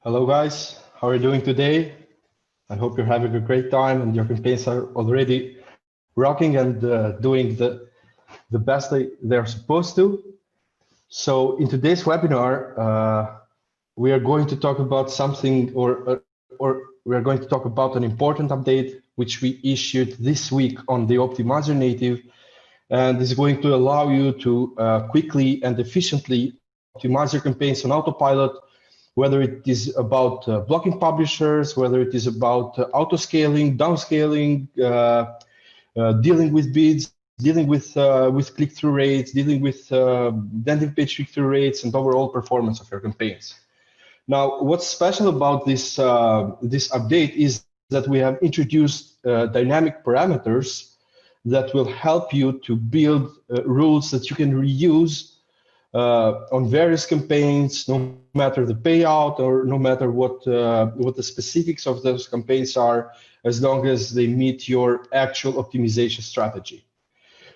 Hello guys, how are you doing today? I hope you're having a great time and your campaigns are already rocking and doing the best they're supposed to. So in today's webinar, we are going to talk about something or we are going to talk about an important update which we issued this week on the Optimizer native, and this is going to allow you to quickly and efficiently optimize your campaigns on autopilot, whether it is about blocking publishers, whether it is about auto-scaling, downscaling, dealing with bids, dealing with click-through rates, dealing with landing page click-through rates, and overall performance of your campaigns. Now, what's special about this update is that we have introduced dynamic parameters that will help you to build rules that you can reuse on various campaigns, no matter the payout or no matter what the specifics of those campaigns are, as long as they meet your actual optimization strategy.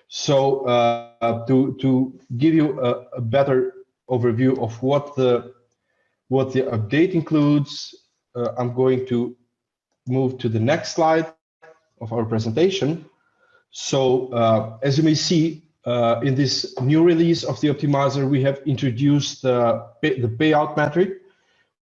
So to give you a better overview of what the update includes, I'm going to move to the next slide of our presentation. So as you may see, in this new release of the optimizer, we have introduced the payout metric,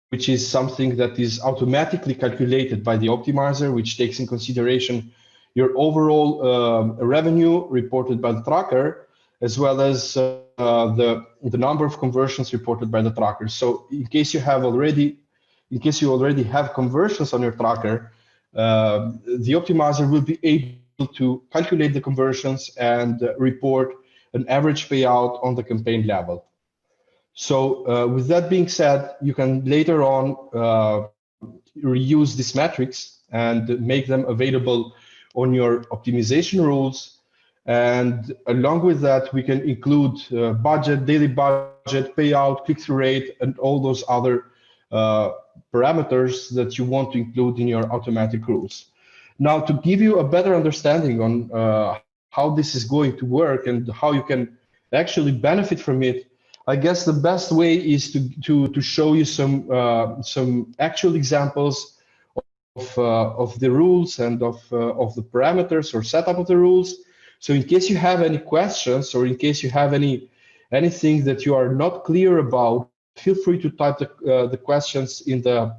which is something that is automatically calculated by the optimizer, which takes in consideration your overall revenue reported by the tracker, as well as the number of conversions reported by the tracker. So in case you already have conversions on your tracker, the optimizer will be able to calculate the conversions and report an average payout on the campaign level. So with that being said, you can later on reuse these metrics and make them available on your optimization rules. And along with that, we can include budget, daily budget, payout, click-through rate, and all those other parameters that you want to include in your automatic rules. Now, to give you a better understanding on how this is going to work and how you can actually benefit from it, I guess the best way is to show you some actual examples of the rules and of the parameters or setup of the rules. So in case you have any questions or in case you have anything that you are not clear about, feel free to type the questions in the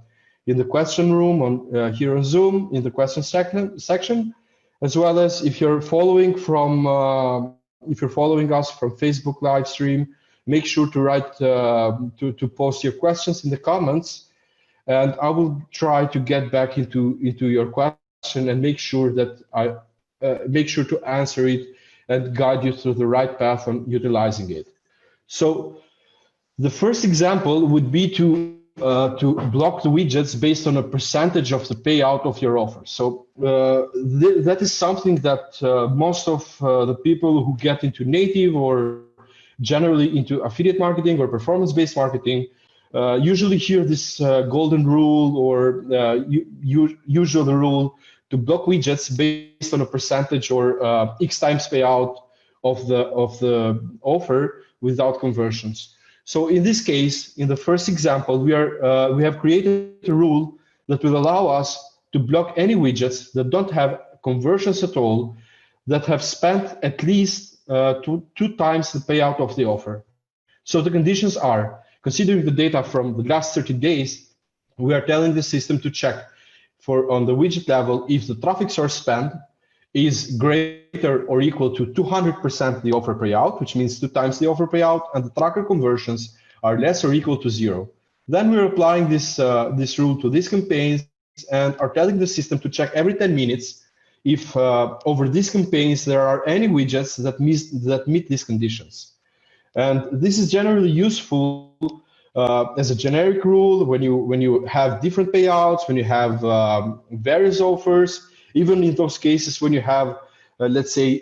question room on here on Zoom in the question section, as well as if you're following us from Facebook live stream, make sure to write to post your questions in the comments, and I will try to get back into your question and make sure that I make sure to answer it and guide you through the right path on utilizing it. So the first example would be to block the widgets based on a percentage of the payout of your offer. So that is something that most of the people who get into native or generally into affiliate marketing or performance-based marketing usually hear this golden rule or usual rule to block widgets based on a percentage or X times payout of the offer without conversions. So in this case, in the first example, we have created a rule that will allow us to block any widgets that don't have conversions at all, that have spent at least two times the payout of the offer. So the conditions are, considering the data from the last 30 days, we are telling the system to check on the widget level if the traffic source spend is greater or equal to 200% the offer payout, which means 2 times the offer payout, and the tracker conversions are less or equal to 0. Then we're applying this rule to these campaigns and are telling the system to check every 10 minutes if over these campaigns there are any widgets that meet these conditions. And this is generally useful as a generic rule when you have different payouts, when you have various offers, even in those cases when you have, let's say,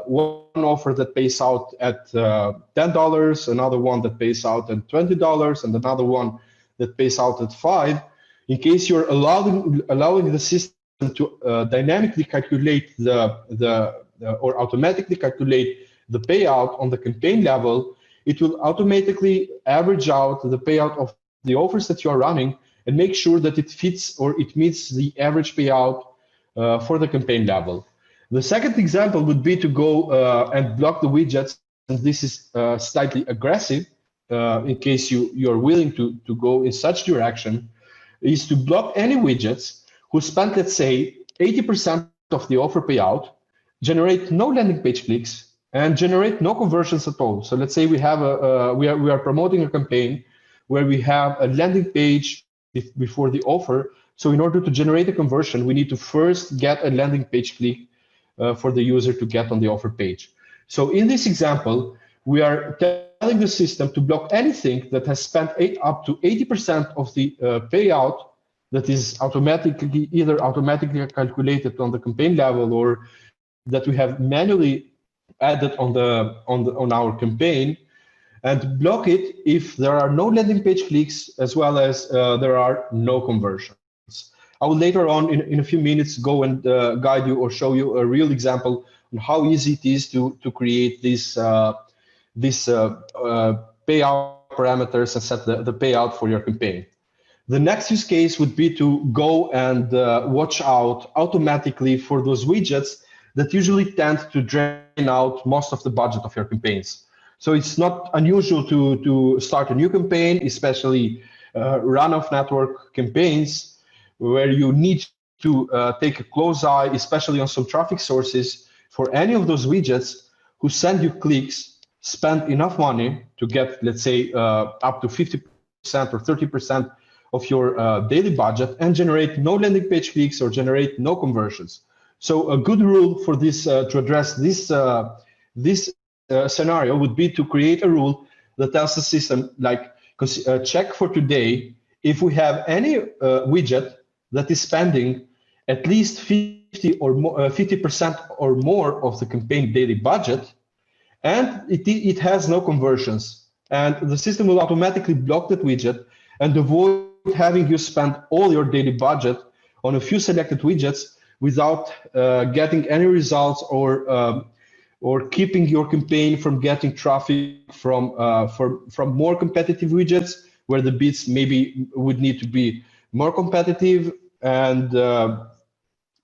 one offer that pays out at $10, another one that pays out at $20, and another one that pays out at $5. In case you're allowing the system to dynamically calculate or automatically calculate the payout on the campaign level, it will automatically average out the payout of the offers that you are running and make sure that it fits or it meets the average payout for the campaign level. The second example would be to go and block the widgets, and this is slightly aggressive in case you're willing to go in such direction, is to block any widgets who spent, let's say, 80% of the offer payout, generate no landing page clicks, and generate no conversions at all. So let's say we have we are promoting a campaign where we have a landing page before the offer. So in order to generate a conversion, we need to first get a landing page click for the user to get on the offer page. So in this example, we are telling the system to block anything that has spent up to 80% of the payout that is either automatically calculated on the campaign level or that we have manually added on our campaign, and block it if there are no landing page clicks as well as there are no conversions. I will later on in a few minutes go and guide you or show you a real example on how easy it is to create this payout parameters and set the payout for your campaign. The next use case would be to go and watch out automatically for those widgets that usually tend to drain out most of the budget of your campaigns. So it's not unusual to start a new campaign, especially run-off network campaigns, where you need to take a close eye, especially on some traffic sources, for any of those widgets who send you clicks, spend enough money to get, let's say, up to 50% or 30% of your daily budget and generate no landing page clicks or generate no conversions. So a good rule for this to address this scenario would be to create a rule that tells the system, like, check for today if we have any widget that is spending at least 50% or more of the campaign daily budget, and it has no conversions. And the system will automatically block that widget and avoid having you spend all your daily budget on a few selected widgets without getting any results or keeping your campaign from getting traffic from more competitive widgets where the bids maybe would need to be more competitive, and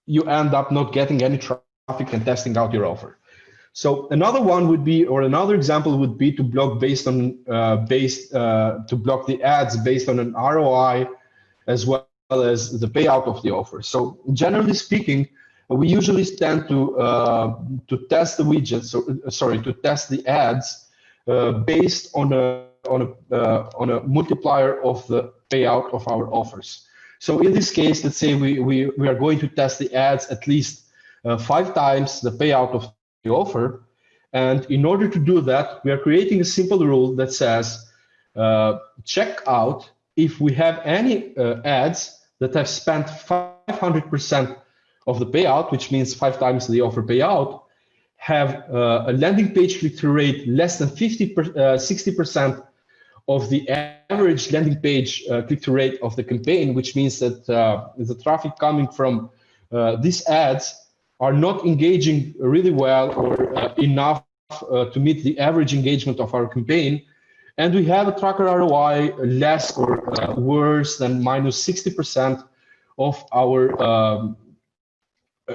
you end up not getting any traffic and testing out your offer. So another one would be, or another example would be to block to block the ads based on an ROI as well as the payout of the offer. So generally speaking, we usually tend to test the widgets, to test the ads based on a multiplier of the payout of our offers. So in this case, let's say we are going to test the ads at least 5 times the payout of the offer. And in order to do that, we are creating a simple rule that says, check out if we have any ads that have spent 500% of the payout, which means 5 times the offer payout, have a landing page click-through rate less than 60% of the average landing page click-through rate of the campaign, which means that the traffic coming from these ads are not engaging really well or enough to meet the average engagement of our campaign. And we have a tracker ROI less or worse than minus 60% of our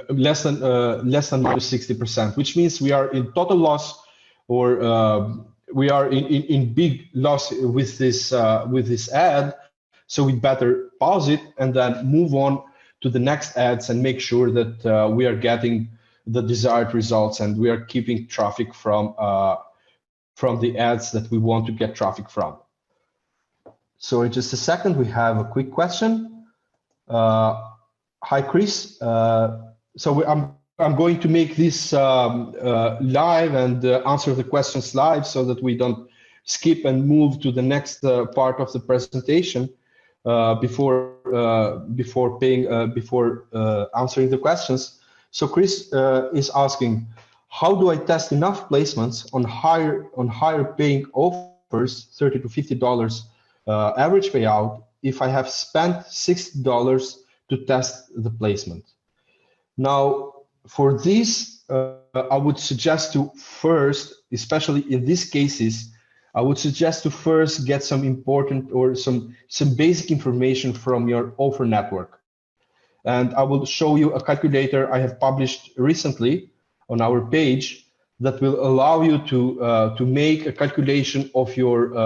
less than minus 60%, which means we are in total loss, or we are in big loss with this ad. So we better pause it and then move on to the next ads and make sure that we are getting the desired results and we are keeping traffic from the ads that we want to get traffic from. So in just a second, we have a quick question. Hi, Chris. So I'm going to make this live and answer the questions live so that we don't skip and move to the next part of the presentation before answering the questions. So Chris is asking, how do I test enough placements on higher paying offers, $30 to $50 average payout, if I have spent $60 to test the placement? Now, for this, I would suggest to first, especially in these cases, I would suggest to first get some important or some basic information from your offer network. And I will show you a calculator I have published recently on our page that will allow you to make a calculation of your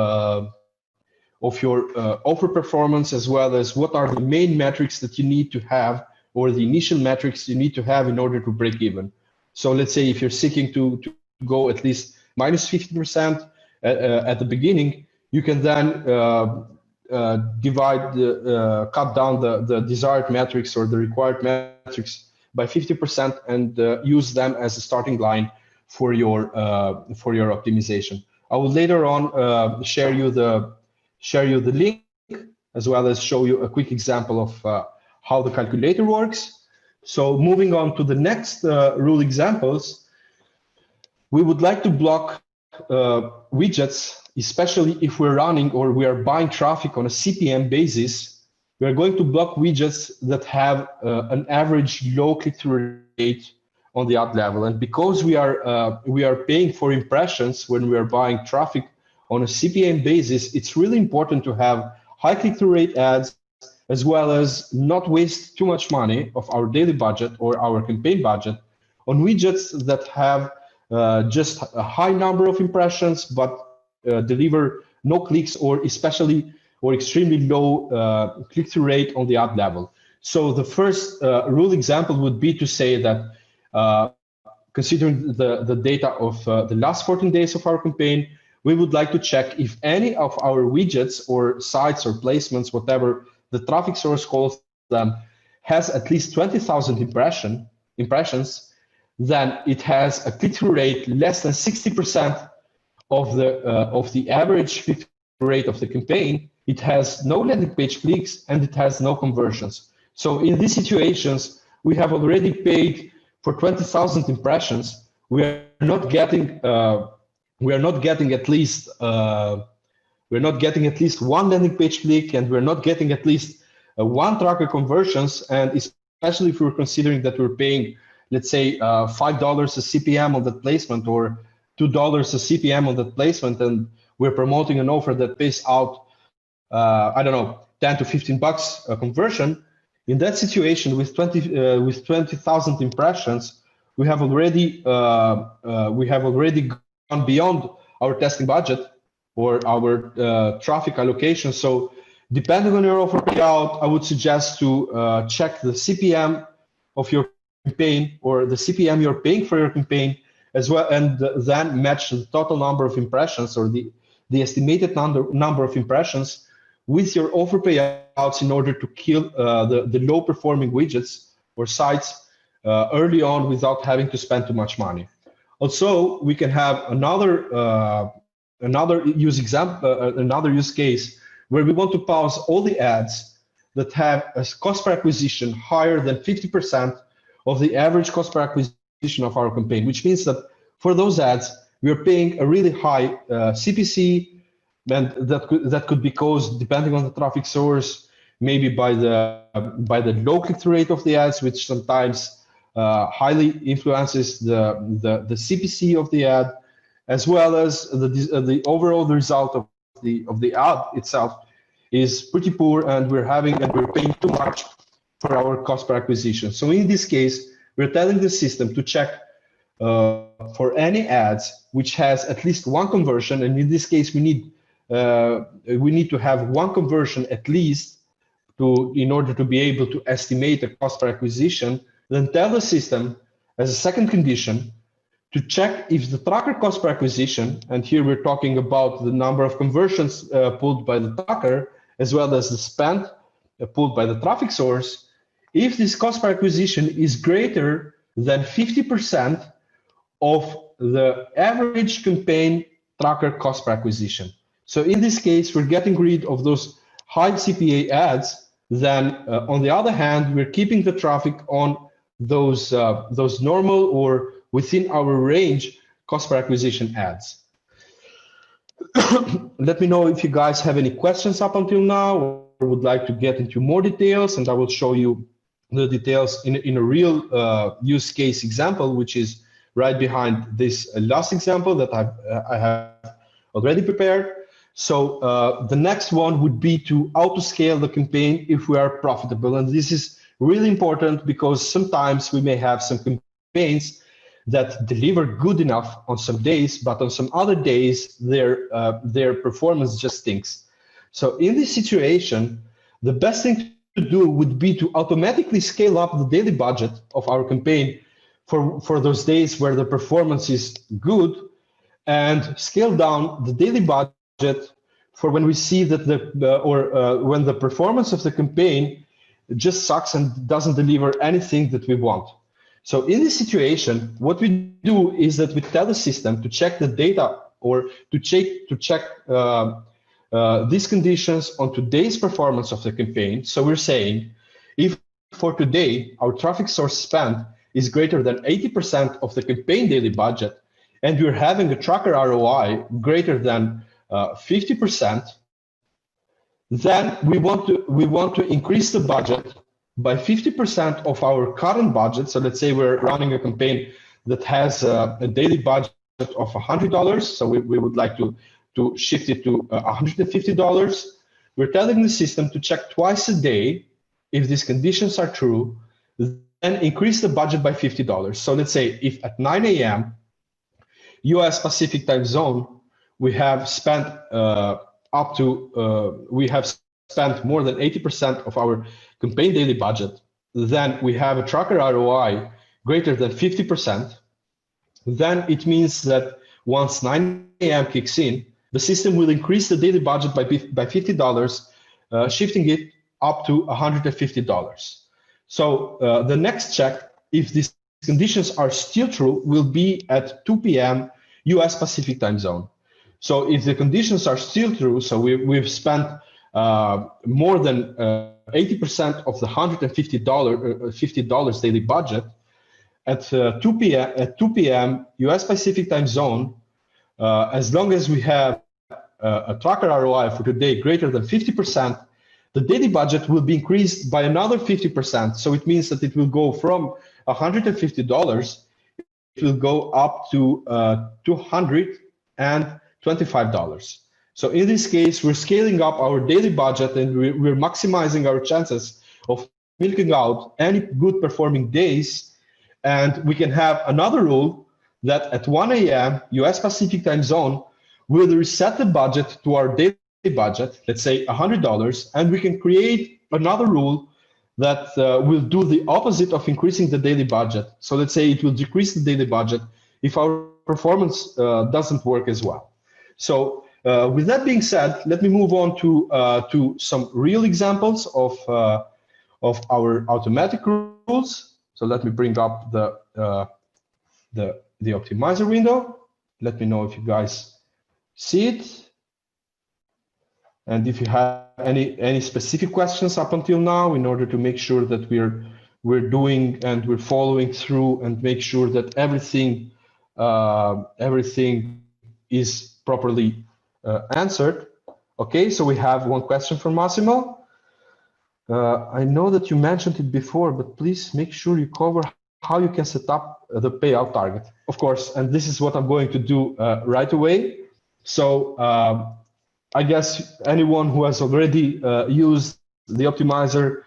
offer performance, as well as what are the main metrics that you need to have, or the initial metrics you need to have in order to break even. So let's say if you're seeking to go at least minus 50% at the beginning, you can then cut down the desired metrics or the required metrics by 50% and use them as a starting line for your optimization. I will later on share you the link, as well as show you a quick example of how the calculator works. So moving on to the next rule examples, we would like to block widgets, especially if we're running or we are buying traffic on a CPM basis. We are going to block widgets that have an average low click-through rate on the ad level. And because we are paying for impressions when we are buying traffic on a CPM basis, it's really important to have high click-through rate ads, as well as not waste too much money of our daily budget or our campaign budget on widgets that have just a high number of impressions, but deliver no clicks, or especially or extremely low click-through rate on the ad level. So the first rule example would be to say that considering the data of the last 14 days of our campaign, we would like to check if any of our widgets or sites or placements, whatever the traffic source calls them, has at least 20,000 impressions, then it has a click-through rate less than 60% of the average click-through rate of the campaign. It has no landing page clicks and it has no conversions. So in these situations, we have already paid for 20,000 impressions. We are not getting at least one landing page click, and we're not getting at least one tracker conversions. And especially if we're considering that we're paying, let's say, $5 a CPM on that placement, or $2 a CPM on that placement, and we're promoting an offer that pays out, I don't know, 10 to 15 bucks a conversion. In that situation, with 20,000 impressions, we have already gone beyond our testing budget or our traffic allocation. So depending on your offer payout, I would suggest to check the CPM of your campaign, or the CPM you're paying for your campaign as well, and then match the total number of impressions, or the estimated number of impressions, with your offer payouts in order to kill the low performing widgets or sites early on without having to spend too much money. Also, we can have another use case where we want to pause all the ads that have a cost per acquisition higher than 50% of the average cost per acquisition of our campaign, which means that for those ads, we are paying a really high CPC, and that could be caused, depending on the traffic source, maybe by the low click-through rate of the ads, which sometimes highly influences the CPC of the ad, as well as the overall result of the ad itself is pretty poor, and we're paying too much for our cost per acquisition. So in this case, we're telling the system to check for any ads which has at least one conversion, and in this case, we need to have one conversion at least in order to be able to estimate the cost per acquisition. Then tell the system as a second condition to check if the tracker cost per acquisition, and here we're talking about the number of conversions pulled by the tracker, as well as the spend pulled by the traffic source, if this cost per acquisition is greater than 50% of the average campaign tracker cost per acquisition. So in this case, we're getting rid of those high CPA ads. Then on the other hand, we're keeping the traffic on those normal or within our range cost per acquisition ads. Let me know if you guys have any questions up until now, or would like to get into more details, and I will show you the details in a real use case example, which is right behind this last example that I have already prepared. So the next one would be to auto-scale the campaign if we are profitable. And this is really important because sometimes we may have some campaigns that deliver good enough on some days, but on some other days, their performance just stinks. So in this situation, the best thing to do would be to automatically scale up the daily budget of our campaign for those days where the performance is good, and scale down the daily budget for when we see that when the performance of the campaign just sucks and doesn't deliver anything that we want. So in this situation, what we do is that we tell the system to check the data or to check these conditions on today's performance of the campaign. So we're saying, if for today our traffic source spend is greater than 80% of the campaign daily budget, and we're having a tracker ROI greater than 50%, then we want to increase the budget by 50% of our current budget. So let's say we're running a campaign that has a daily budget of $100. So we would like to shift it to $150. We're telling the system to check twice a day. If these conditions are true, then increase the budget by $50. So let's say if at 9 a.m. US Pacific time zone, we have spent more than 80% of our campaign daily budget, then we have a tracker ROI greater than 50%, then it means that once 9 a.m. kicks in, the system will increase the daily budget by $50, shifting it up to $150. So the next check, if these conditions are still true, will be at 2 p.m. US Pacific time zone. So if the conditions are still true, so we've spent more than 80% of the $150 daily budget at 2 p.m. US Pacific time zone, as long as we have a tracker ROI for today greater than 50%, the daily budget will be increased by another 50%. So it means that it will go from $150, it will go up to $225. So in this case, we're scaling up our daily budget and we're maximizing our chances of milking out any good performing days. And we can have another rule that at 1 a.m. US Pacific time zone, we'll reset the budget to our daily budget, let's say $100, and we can create another rule that will do the opposite of increasing the daily budget. So let's say it will decrease the daily budget if our performance doesn't work as well. So with that being said, let me move on to some real examples of our automatic rules. So let me bring up the optimizer window. Let me know if you guys see it. And if you have any specific questions up until now, in order to make sure that we're doing and we're following through and make sure that everything is properly answered. Okay, so we have one question from Massimo. I know that you mentioned it before, but please make sure you cover how you can set up the payout target. Of course, and this is what I'm going to do right away. So I guess anyone who has already used the optimizer,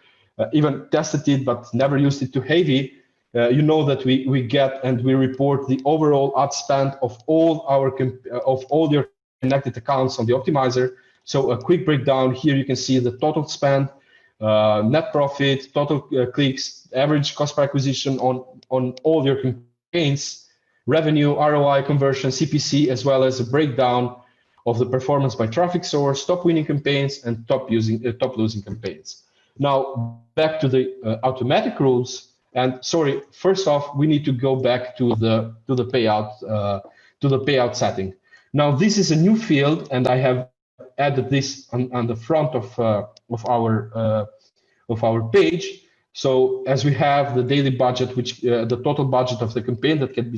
even tested it, but never used it to heavy, you know that we get and we report the overall ad spend of all your connected accounts on the optimizer. So a quick breakdown here, you can see the total spend, net profit, total clicks, average cost per acquisition on all your campaigns, revenue, ROI, conversion, CPC, as well as a breakdown of the performance by traffic source, top winning campaigns, and top losing campaigns. Now back to the automatic rules. And sorry, first off, we need to go back to the payout setting. Now this is a new field, and I have added this on the front of our page. So as we have the daily budget, which the total budget of the campaign that can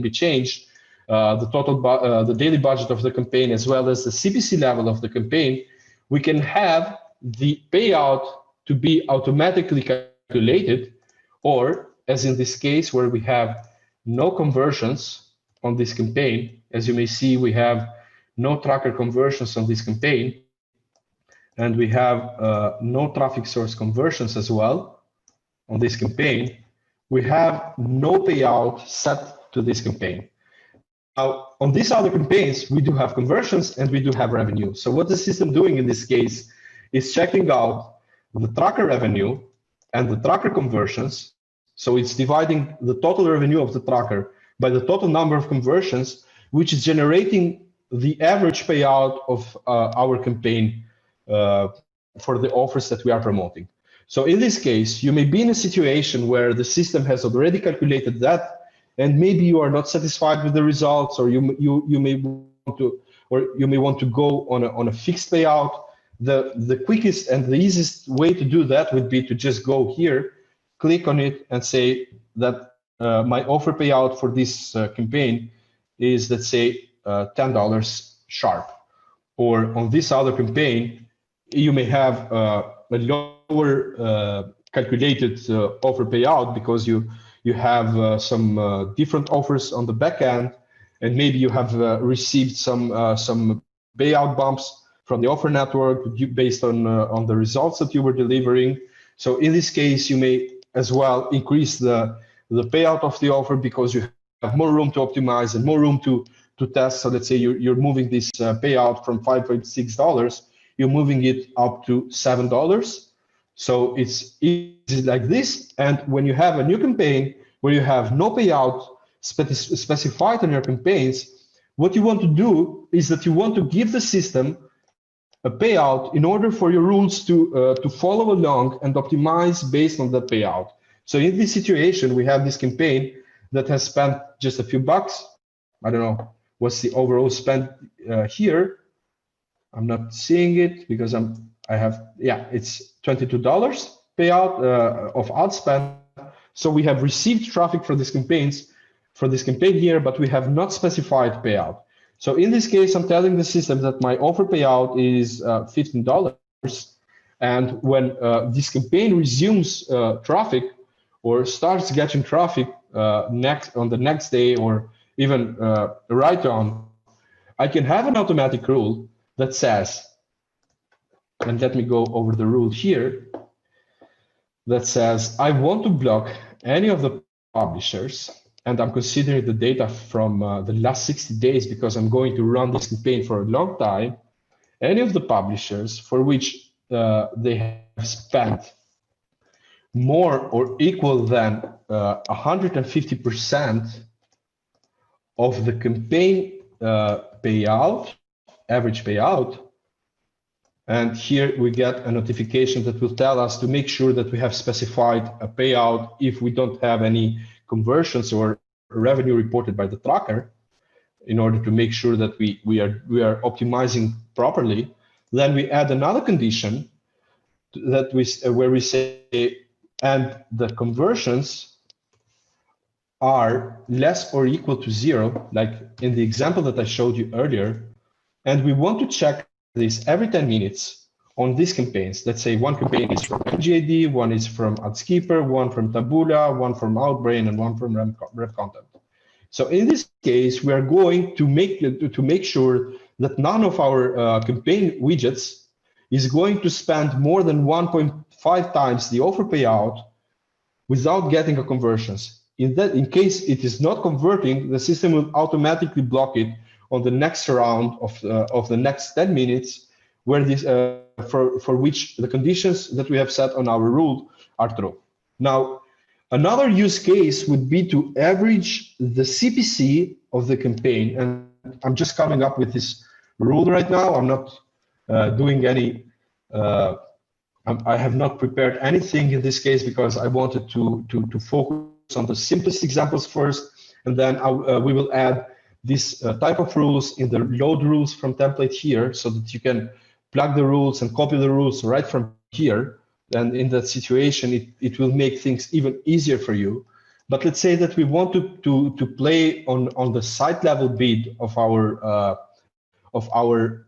be changed. The daily budget of the campaign, as well as the CPC level of the campaign, we can have the payout to be automatically calculated, or as in this case where we have no conversions on this campaign, as you may see, we have no tracker conversions on this campaign, and we have no traffic source conversions as well on this campaign, we have no payout set to this campaign. Now, on these other campaigns, we do have conversions and we do have revenue. So what the system doing in this case is checking out the tracker revenue and the tracker conversions. So it's dividing the total revenue of the tracker by the total number of conversions, which is generating the average payout of our campaign for the offers that we are promoting. So in this case, you may be in a situation where the system has already calculated that, and maybe you are not satisfied with the results, or you may want to go on a fixed payout. The quickest and the easiest way to do that would be to just go here, click on it, and say that my offer payout for this campaign is, let's say, $10 sharp. Or on this other campaign, you may have a lower calculated offer payout because you have some different offers on the back end, and maybe you have received some payout bumps from the offer network based on the results that you were delivering. So in this case, you may as well increase the payout of the offer because you have more room to optimize and more room to test. So let's say you're moving this payout from $5.6, you're moving it up to $7. So it's easy like this. And when you have a new campaign where you have no payout specified on your campaigns, what you want to do is that you want to give the system a payout in order for your rules to follow along and optimize based on that payout. So in this situation, we have this campaign that has spent just a few bucks. I don't know what's the overall spend here. I'm not seeing it because it's $22 payout of ad spend. So we have received traffic for this campaign here, but we have not specified payout. So in this case, I'm telling the system that my offer payout is $15. And when this campaign resumes traffic or starts getting traffic on the next day or even right on, I can have an automatic rule that says, and let me go over the rule here, that says I want to block any of the publishers, and I'm considering the data from the last 60 days because I'm going to run this campaign for a long time, any of the publishers for which they have spent more or equal than 150% of the campaign payout, average payout. And here we get a notification that will tell us to make sure that we have specified a payout if we don't have any conversions or revenue reported by the tracker, in order to make sure that we are optimizing properly. Then we add another condition that where we say, and the conversions are less or equal to 0, like in the example that I showed you earlier. And we want to check this every 10 minutes on these campaigns. Let's say one campaign is from GAD, one is from 𝐎𝐿𝐼, one from Taboola, one from Outbrain, and one from Rev Content. So in this case, we are going to make sure that none of our campaign widgets is going to spend more than 1.5 times the offer payout without getting a conversions. In case it is not converting, the system will automatically block it on the next round of the next 10 minutes, where this for which the conditions that we have set on our rule are true. Now, another use case would be to average the CPC of the campaign, and I'm just coming up with this rule right now. I'm not doing any. I have not prepared anything in this case because I wanted to focus on the simplest examples first, and then we will add this type of rules in the load rules from template here, so that you can plug the rules and copy the rules right from here. And in that situation, it will make things even easier for you. But let's say that we want to play on the site level bid of our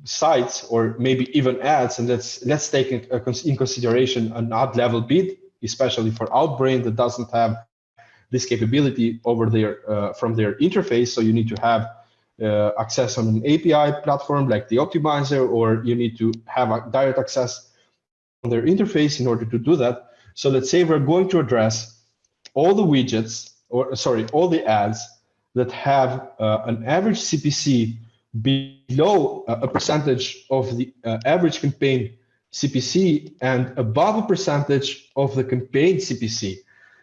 sites, or maybe even ads, and let's take in consideration an ad level bid, especially for Outbrain that doesn't have this capability over there from their interface. So you need to have access on an API platform like the optimizer, or you need to have a direct access on their interface in order to do that. So let's say we're going to address all the widgets, or sorry, all the ads that have an average CPC below a percentage of the average campaign CPC and above a percentage of the campaign CPC.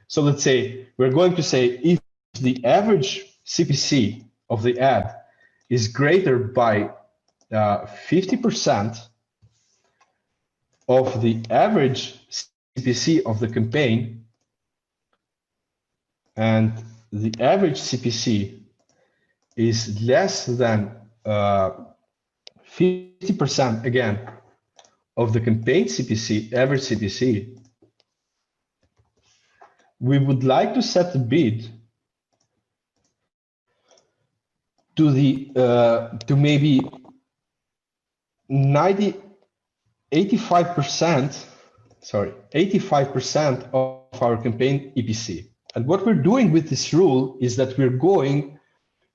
So let's say we're going to say if the average CPC of the ad is greater by 50% of the average CPC of the campaign, and the average CPC is less than 50% again of the campaign CPC, average CPC, we would like to set the bid to the to maybe 85% of our campaign EPC. And what we're doing with this rule is that we're going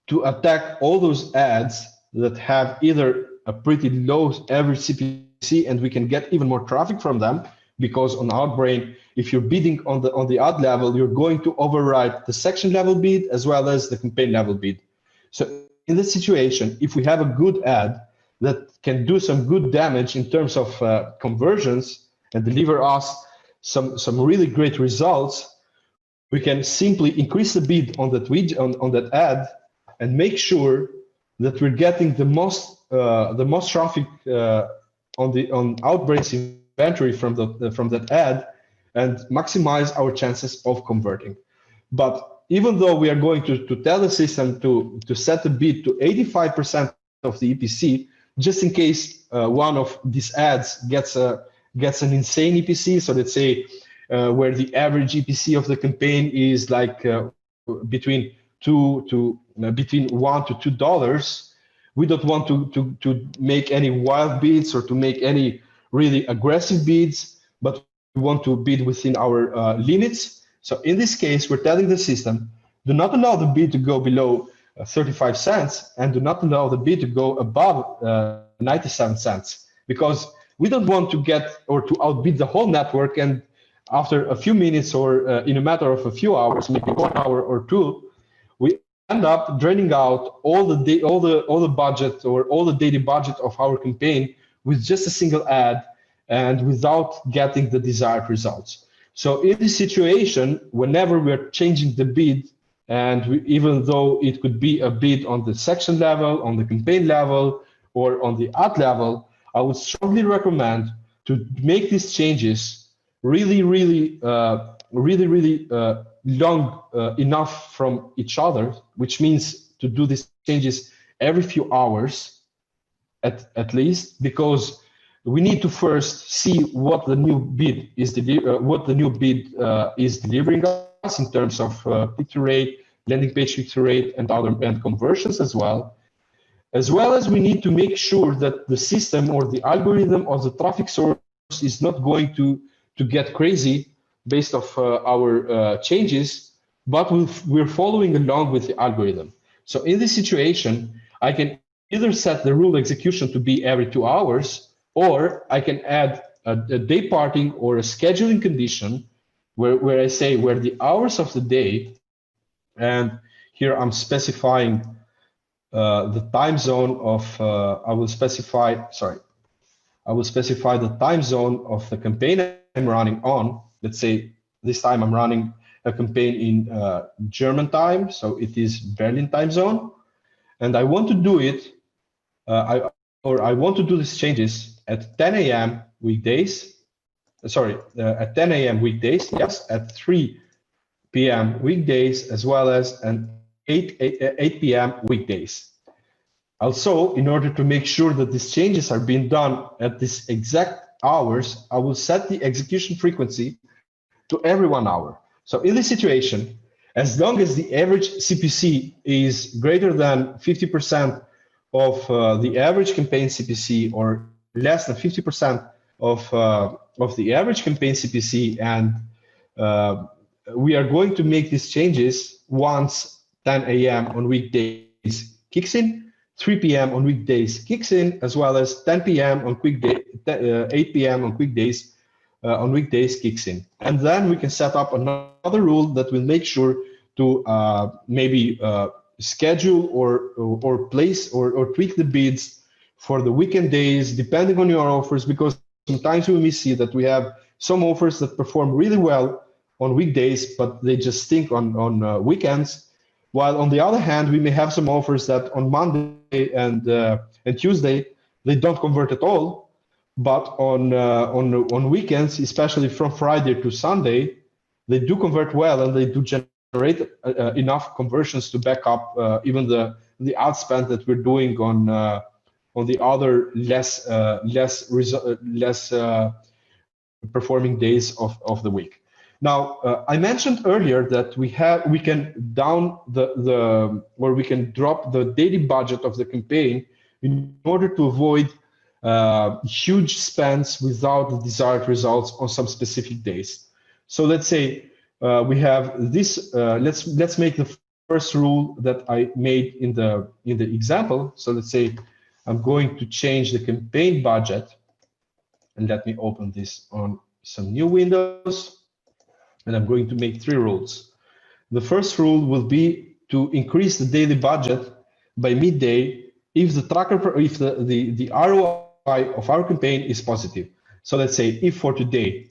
to attack all those ads that have either a pretty low average CPC, and we can get even more traffic from them, because on Outbrain, if you're bidding on the ad level, you're going to override the section level bid as well as the campaign level bid. So in this situation, if we have a good ad that can do some good damage in terms of conversions and deliver us some really great results, we can simply increase the bid on that widget, on that ad, and make sure that we're getting the most traffic on Outbrain's inventory from that ad, and maximize our chances of converting. But even though we are going to tell the system to set the bid to 85% of the EPC, just in case one of these ads gets an insane EPC, so let's say where the average EPC of the campaign is like between $1 to $2, we don't want to make any wild bids or to make any really aggressive bids, but we want to bid within our limits. So in this case, we're telling the system, do not allow the bid to go below 35 cents, and do not allow the bid to go above 97 cents, because we don't want to get or to outbid the whole network, and after a few minutes or in a matter of a few hours, maybe 1 hour or two, we end up draining out all the budget or all the daily budget of our campaign with just a single ad and without getting the desired results. So in this situation, whenever we're changing the bid, and even though it could be a bid on the section level, on the campaign level, or on the ad level, I would strongly recommend to make these changes really long enough from each other, which means to do these changes every few hours at least, because we need to first see what the new bid is delivering us in terms of click-through rate, landing page click-through rate, and conversions as well as we need to make sure that the system or the algorithm or the traffic source is not going to get crazy based off our changes, but we're following along with the algorithm. So in this situation, I can either set the rule execution to be every 2 hours, or I can add a day parting or a scheduling condition where I say where the hours of the day, and here I'm specifying the time zone of, I will specify the time zone of the campaign I'm running on. Let's say this time I'm running a campaign in German time, so it is Berlin time zone, and I want to do it, I want to do these changes at 10 a.m. weekdays. At 10 a.m. weekdays, yes, at 3 p.m. weekdays, as well as an 8 p.m. weekdays. Also, in order to make sure that these changes are being done at these exact hours, I will set the execution frequency to every 1 hour. So in this situation, as long as the average CPC is greater than 50% of the average campaign CPC, or less than 50% of the average campaign CPC, and we are going to make these changes once 10 a.m. on weekdays kicks in, 3 p.m. on weekdays kicks in, as well as 10 p.m. on 8 p.m. on weekdays kicks in. And then we can set up another rule that will make sure to maybe schedule or place or tweak the bids for the weekend days, depending on your offers, because sometimes we may see that we have some offers that perform really well on weekdays, but they just stink on weekends. While on the other hand, we may have some offers that on Monday and Tuesday, they don't convert at all, but on weekends, especially from Friday to Sunday, they do convert well and they do generate enough conversions to back up even the outspend that we're doing on the other less performing days of the week. Now, I mentioned earlier that we can drop the daily budget of the campaign in order to avoid huge spends without the desired results on some specific days. So let's say we have this. Let's make the first rule that I made in the example. So let's say I'm going to change the campaign budget, and let me open this on some new windows. And I'm going to make 3 rules. The first rule will be to increase the daily budget by midday if the ROI of our campaign is positive. So let's say if for today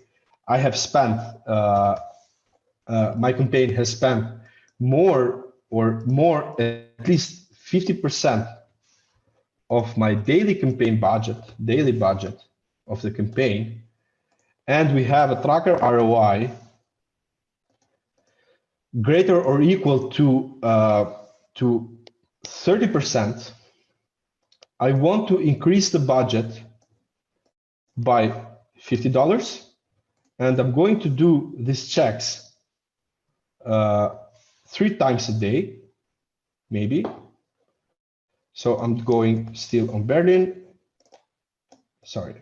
I have spent, my campaign has spent more at least 50% of my daily budget of the campaign, and we have a tracker ROI greater or equal to 30%, I want to increase the budget by $50, and I'm going to do these checks 3 times a day, maybe. So I'm going still on Berlin. Sorry.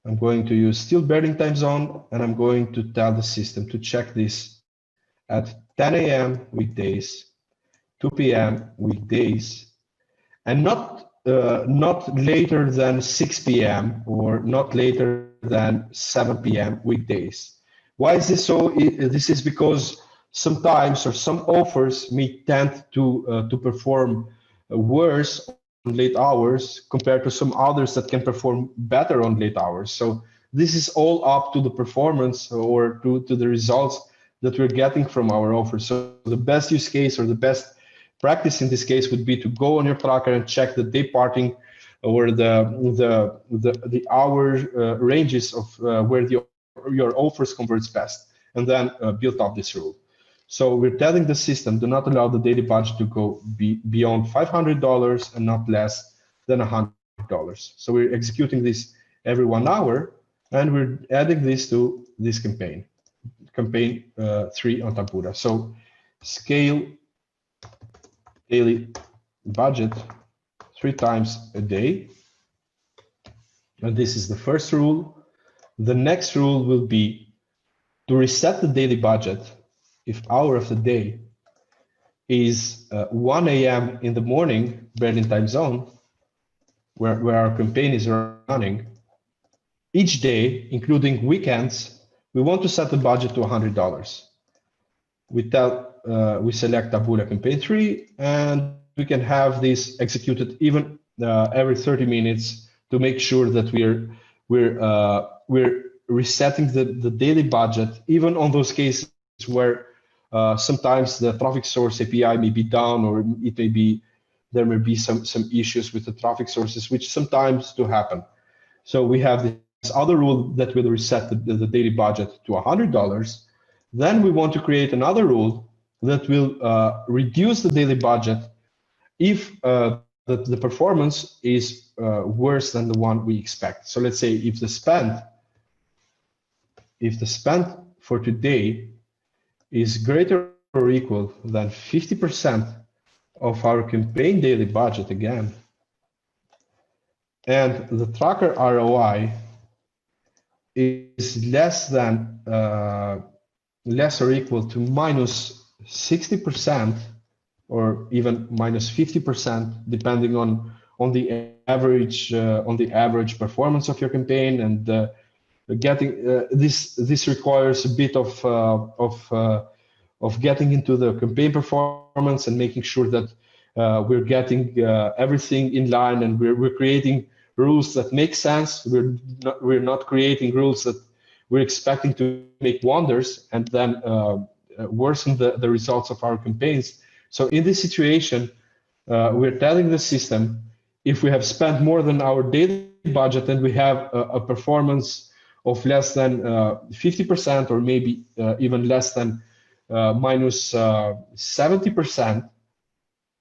I'm going to use still Berlin time zone, and I'm going to tell the system to check this at 10 a.m. weekdays, 2 p.m. weekdays, and not later than 6 p.m. or not later than 7 p.m. weekdays. Why is this so? This is because sometimes or some offers may tend to perform worse on late hours compared to some others that can perform better on late hours. So this is all up to the performance or to the results that we're getting from our offers. So the best use case or the best practice in this case would be to go on your tracker and check the day parting or the hour ranges of where your offers converts best, and then build up this rule. So we're telling the system, do not allow the daily budget to go beyond $500 and not less than $100. So we're executing this every 1 hour, and we're adding this to this campaign 3 on Taboola. So scale daily budget 3 times a day. And this is the first rule. The next rule will be to reset the daily budget if hour of the day is 1 a.m. in the morning, Berlin time zone, where our campaign is running. Each day, including weekends, we want to set the budget to $100. We select Taboola campaign 3, and we can have this executed even every 30 minutes to make sure that we're resetting the daily budget, even on those cases where sometimes the traffic source API may be down, or there may be some issues with the traffic sources, which sometimes do happen. So we have this other rule that will reset the daily budget to $100. Then we want to create another rule that will reduce the daily budget if the performance is worse than the one we expect. So let's say if the spend for today is greater or equal than 50% of our campaign daily budget again, and the tracker ROI is less or equal to minus 60%, or even minus 50%, depending on the average performance of your campaign. And getting this requires a bit of getting into the campaign performance and making sure that we're getting everything in line, and we're creating rules that make sense. We're not creating rules that we're expecting to make wonders and then worsen the results of our campaigns. So in this situation, we're telling the system, if we have spent more than our daily budget and we have a performance of less than 50%, or maybe even less than minus 70%,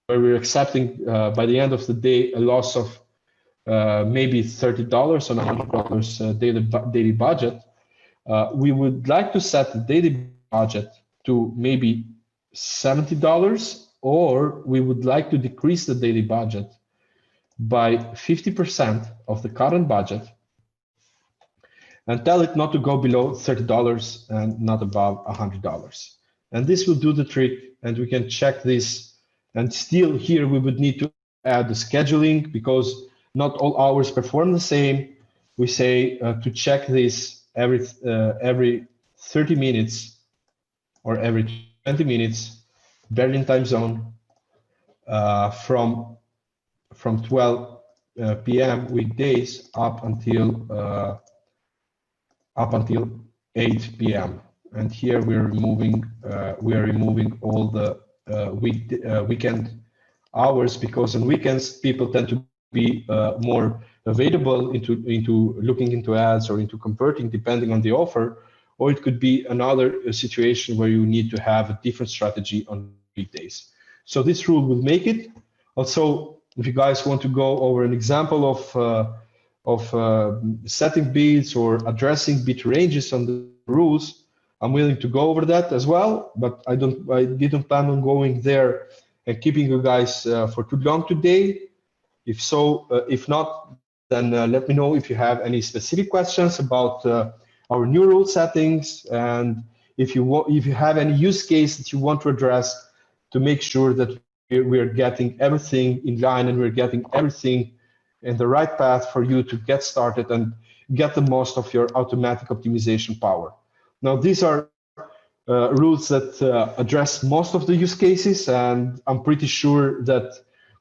where we're accepting by the end of the day a loss of maybe $30 on $100 daily budget, we would like to set the daily budget to maybe $70, or we would like to decrease the daily budget by 50% of the current budget and tell it not to go below $30 and not above $100. And this will do the trick, and we can check this. And still here we would need to add the scheduling, because not all hours perform the same. We say to check this every 30 minutes or every 20 minutes, Berlin time zone, from 12 p.m. weekdays up until 8 p.m. And here we are removing all the weekend hours, because on weekends people tend to be more available into looking into ads or into converting, depending on the offer. Or it could be another situation where you need to have a different strategy on weekdays. So this rule will make it. Also, if you guys want to go over an example of setting bids or addressing bid ranges on the rules, I'm willing to go over that as well. But I didn't plan on going there and keeping you guys for too long today. If so, if not, then let me know if you have any specific questions about our new rule settings, and if you have any use case that you want to address to make sure that we're getting everything in line and we're getting everything in the right path for you to get started and get the most of your automatic optimization power. Now, these are rules that address most of the use cases, and I'm pretty sure that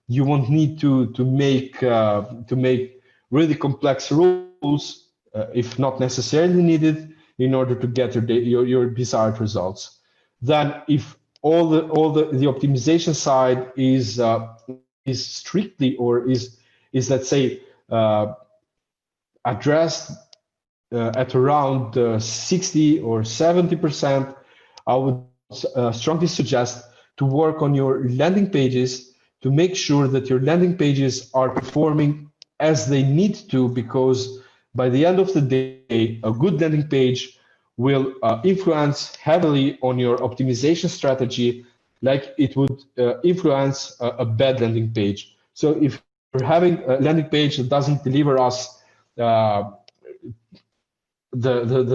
you won't need to make really complex rules if not necessarily needed in order to get your desired results. Then, if all the optimization side is strictly, or is let's say addressed at around 60 or 70%, I would strongly suggest to work on your landing pages to make sure that your landing pages are performing as they need to, because by the end of the day, a good landing page will influence heavily on your optimization strategy, like it would influence a bad landing page. So if we're having a landing page that doesn't deliver us the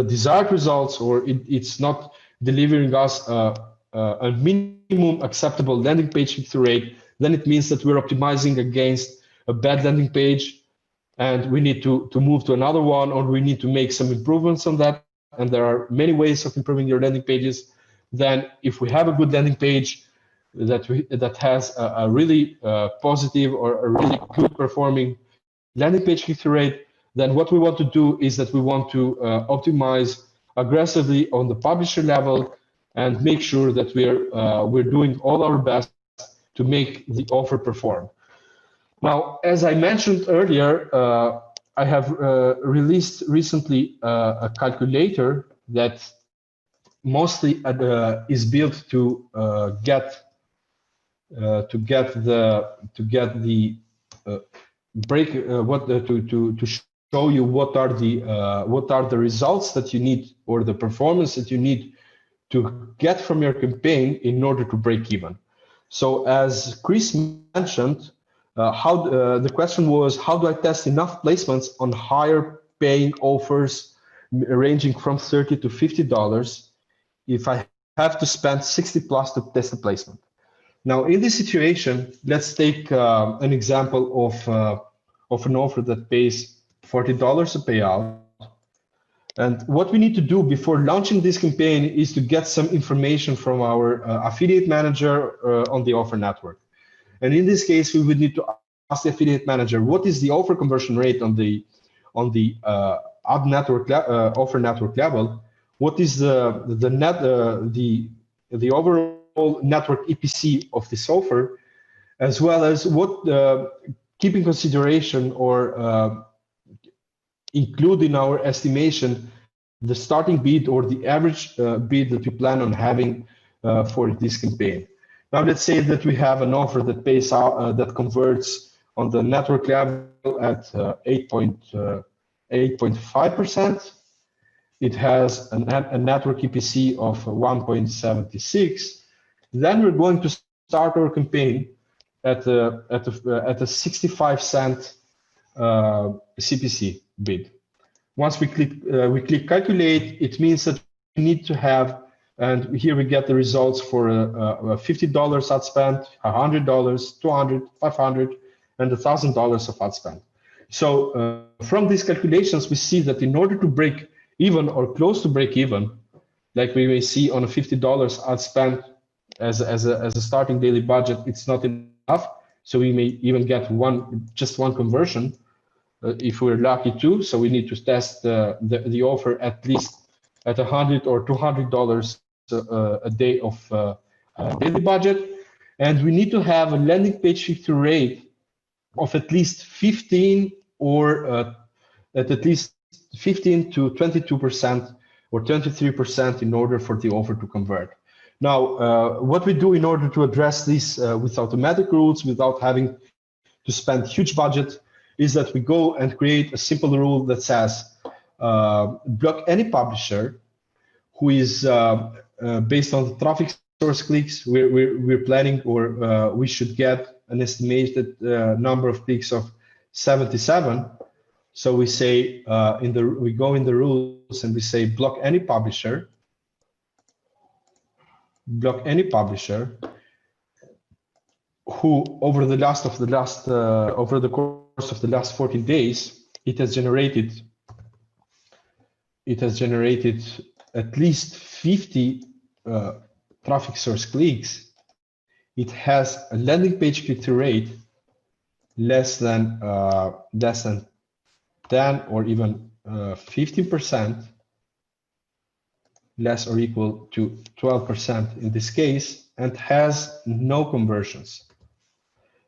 desired results, or it's not delivering us a minimum acceptable landing page click-through rate, then it means that we're optimizing against a bad landing page, and we need to move to another one, or we need to make some improvements on that. And there are many ways of improving your landing pages. Then if we have a good landing page that has a really positive or a really good performing landing page click-through rate, then what we want to do is that we want to optimize aggressively on the publisher level and make sure that we're doing all our best to make the offer perform. Now, as I mentioned earlier, I have released recently a calculator that mostly is built to show you what are the results that you need, or the performance that you need to get from your campaign in order to break even. So as Chris mentioned, the question was, how do I test enough placements on higher paying offers ranging from $30 to $50 if I have to spend 60 plus to test a placement? Now, in this situation, let's take an example of an offer that pays $40 a payout. And what we need to do before launching this campaign is to get some information from our affiliate manager on the offer network. And in this case, we would need to ask the affiliate manager, what is the offer conversion rate on the ad network offer network level? What is the overall network EPC of this offer, as well as what keep in consideration or include in our estimation the starting bid or the average bid that we plan on having for this campaign. Now let's say that we have an offer that pays out that converts on the network level at 8.5%. It has a network EPC of 1.76. Then we're going to start our campaign at a 65 cent CPC bid. Once we click calculate, it means that we need to have, and here we get the results for $50 ad spend, $100, $200, $500, and $1,000 of ad spend. So from these calculations, we see that in order to break even or close to break even, like we may see on a $50 ad spend as a starting daily budget, it's not enough. So we may even get just one conversion if we're lucky to. So we need to test the offer at least at $100 or $200 a day of daily budget, and we need to have a landing page click-through rate of at least 15 or at least 15 to 22% or 23% in order for the offer to convert. Now, what we do in order to address this with automatic rules, without having to spend huge budget, is that we go and create a simple rule that says block any publisher who is based on the traffic source clicks. We're planning, or we should get an estimated number of clicks of 77. So we say we go in the rules and we say block any publisher. Block any publisher who over the course of the last 14 days, it has generated at least 50 traffic source clicks. It has a landing page click-through rate less than 10 or even 15%, less or equal to 12% in this case, and has no conversions.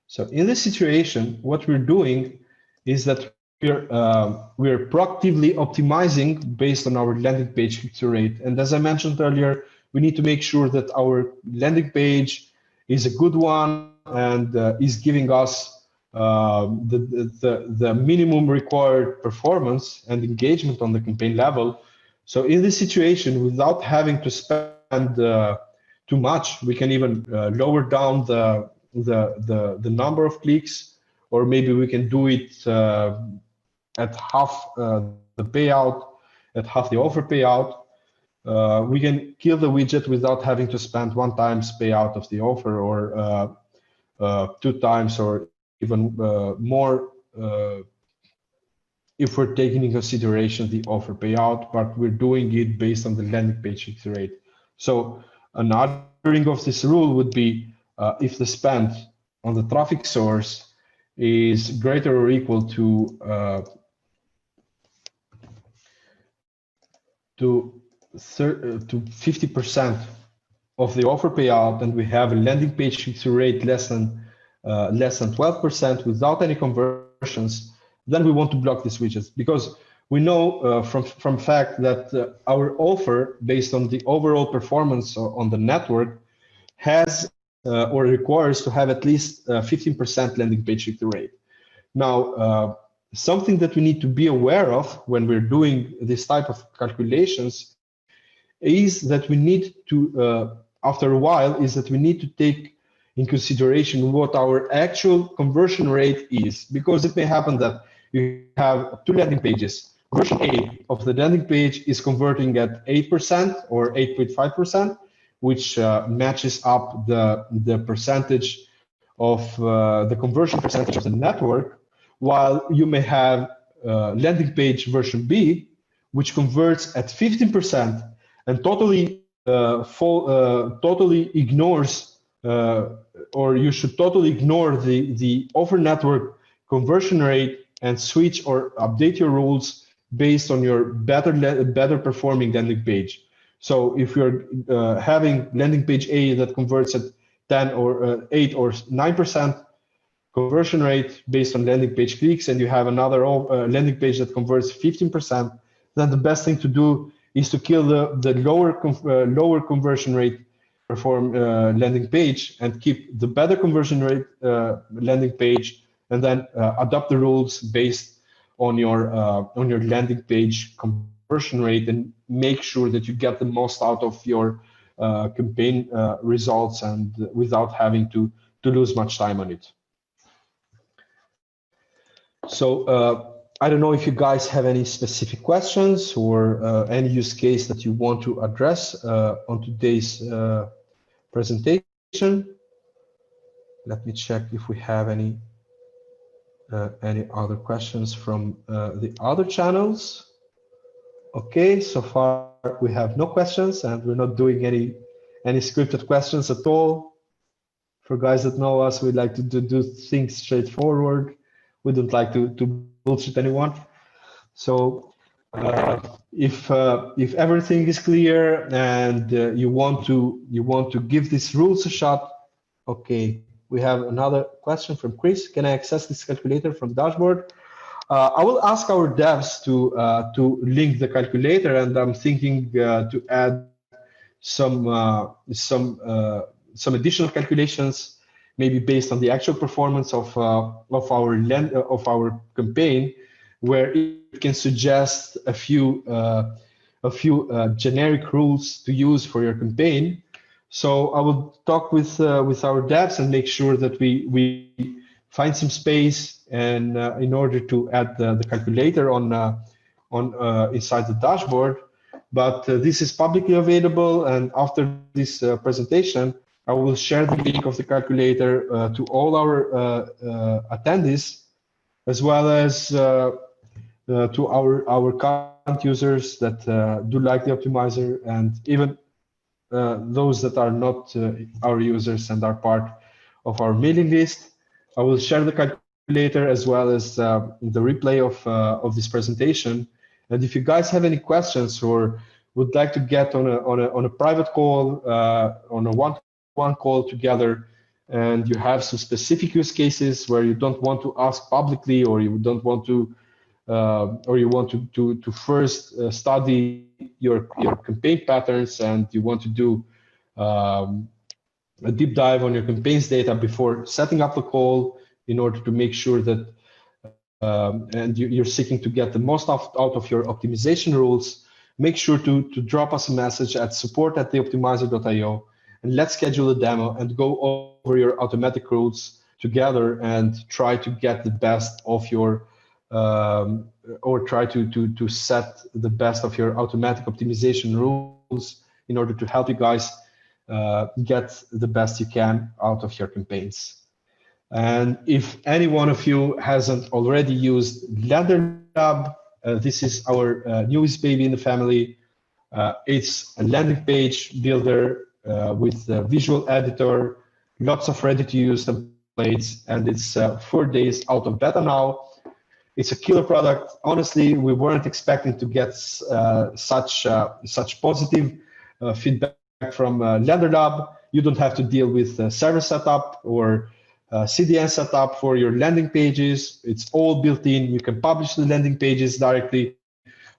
So in this situation, what we're doing is that we're proactively optimizing based on our landing page click-through rate. And as I mentioned earlier, we need to make sure that our landing page is a good one and is giving us the minimum required performance and engagement on the campaign level. So in this situation, without having to spend too much, we can even lower down the number of clicks, or maybe we can do it at half the payout, at half the offer payout. We can kill the widget without having to spend 1 times payout of the offer, or 2 times, or even more if we're taking into consideration the offer payout, but we're doing it based on the landing page click-through rate. So another of this rule would be if the spend on the traffic source is greater or equal to 50% of the offer payout, and we have a landing page click-through rate less than 12% without any conversions, then we want to block these widgets, because we know from fact that our offer, based on the overall performance on the network, has or requires to have at least 15% landing page click-through rate. Now, something that we need to be aware of when we're doing this type of calculations is that we need to, after a while, we need to take in consideration what our actual conversion rate is, because it may happen that you have 2 landing pages. Version A of the landing page is converting at 8% or 8.5%, which matches up the percentage of the conversion percentage of the network, while you may have landing page version B, which converts at 15% and totally totally ignores, or you should totally ignore the over network conversion rate and switch or update your rules based on your better performing landing page. So if you're having landing page A that converts at 10 or 8 or 9% conversion rate based on landing page clicks, and you have another landing page that converts 15%, then the best thing to do is to kill the lower conversion rate perform landing page and keep the better conversion rate landing page, and then adopt the rules based on your landing page conversion rate, and make sure that you get the most out of your campaign results, and without having to lose much time on it. So I don't know if you guys have any specific questions or any use case that you want to address on today's presentation. Let me check if we have any other questions from the other channels. Okay, so far we have no questions, and we're not doing any scripted questions at all. For guys that know us, we like to do things straightforward. We don't like to bullshit anyone. So if everything is clear and you want to give these rules a shot, okay. We have another question from Chris. Can I access this calculator from the dashboard? I will ask our devs to link the calculator, and I'm thinking to add some additional calculations, maybe based on the actual performance of our campaign, where it can suggest a few generic rules to use for your campaign. So I will talk with our devs and make sure that we find some space, and in order to add the calculator on inside the dashboard. But this is publicly available, and after this presentation, I will share the link of the calculator to all our attendees, as well as to our current users that do like the optimizer, and even those that are not our users and are part of our mailing list. I will share the calculator as well as the replay of this presentation. And if you guys have any questions or would like to get on a private call, on a one-to-one call together, and you have some specific use cases where you don't want to ask publicly, or you don't want to, or you want to first study your campaign patterns, and you want to do a deep dive on your campaigns data before setting up the call, in order to make sure that and you're seeking to get the most out of your optimization rules, make sure to drop us a message at support@theoptimizer.io, and let's schedule a demo and go over your automatic rules together and try to get the best of your or try to set the best of your automatic optimization rules in order to help you guys get the best you can out of your campaigns. And if any one of you hasn't already used LenderLab, this is our newest baby in the family. It's a landing page builder with a visual editor, lots of ready-to-use templates, and it's 4 days out of beta now. It's a killer product. Honestly, we weren't expecting to get such positive feedback from LenderLab. You don't have to deal with server setup or CDN setup for your landing pages. It's all built in. You can publish the landing pages directly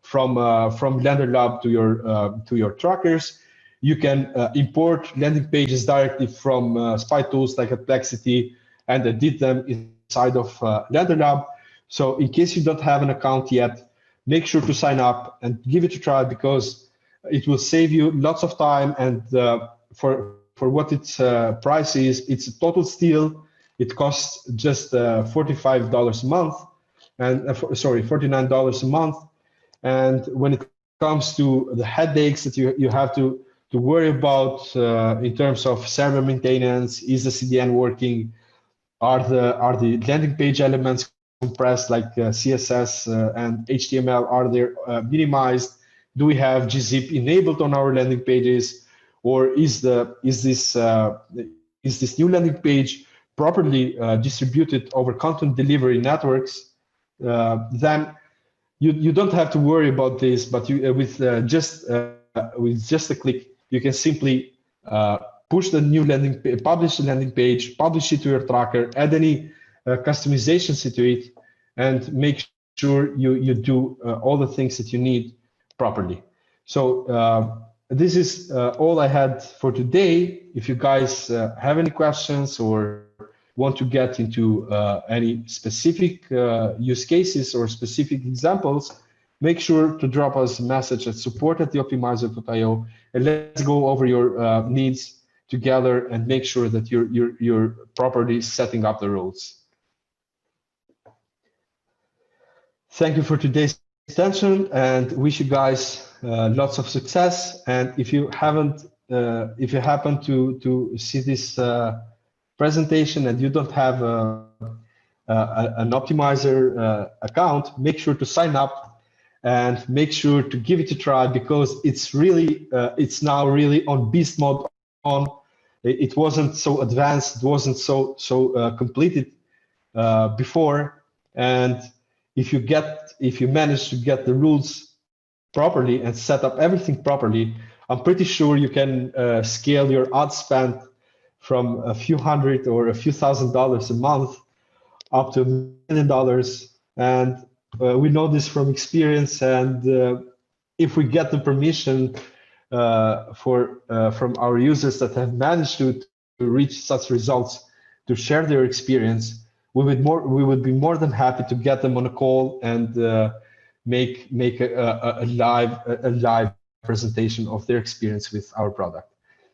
from LenderLab to your trackers. You can import landing pages directly from spy tools like Perplexity and edit them inside of LenderLab. So in case you don't have an account yet, make sure to sign up and give it a try, because it will save you lots of time. And for what its price is, it's a total steal. It costs just $45 a month, and sorry, $49 a month. And when it comes to the headaches that you have to worry about in terms of server maintenance. Is the CDN working? Are the landing page elements compressed like CSS and HTML? Are they minimized? Do we have gzip enabled on our landing pages, or is this new landing page properly distributed over content delivery networks? Then you don't have to worry about this, but you with just a click, you can simply push the new landing page, publish the landing page, publish it to your tracker, add any customizations to it, and make sure you do all the things that you need properly. So this is all I had for today. If you guys have any questions or want to get into any specific use cases or specific examples, make sure to drop us a message at support@theoptimizer.io, and let's go over your needs together and make sure that you're properly setting up the rules. Thank you for today's attention, and wish you guys lots of success. And if you happen to see this presentation and you don't have an optimizer account, make sure to sign up and make sure to give it a try, because it's really it's now really on beast mode on. It wasn't so advanced, it wasn't so completed before. And if you manage to get the rules properly and set up everything properly, I'm pretty sure you can scale your ad spend from a few hundred or a few $1,000s a month up to $1 million. And we know this from experience. And if we get the permission from our users that have managed to reach such results to share their experience, we would be more than happy to get them on a call and make a live presentation of their experience with our product.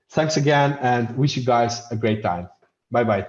Thanks again, and wish you guys a great time. Bye-bye.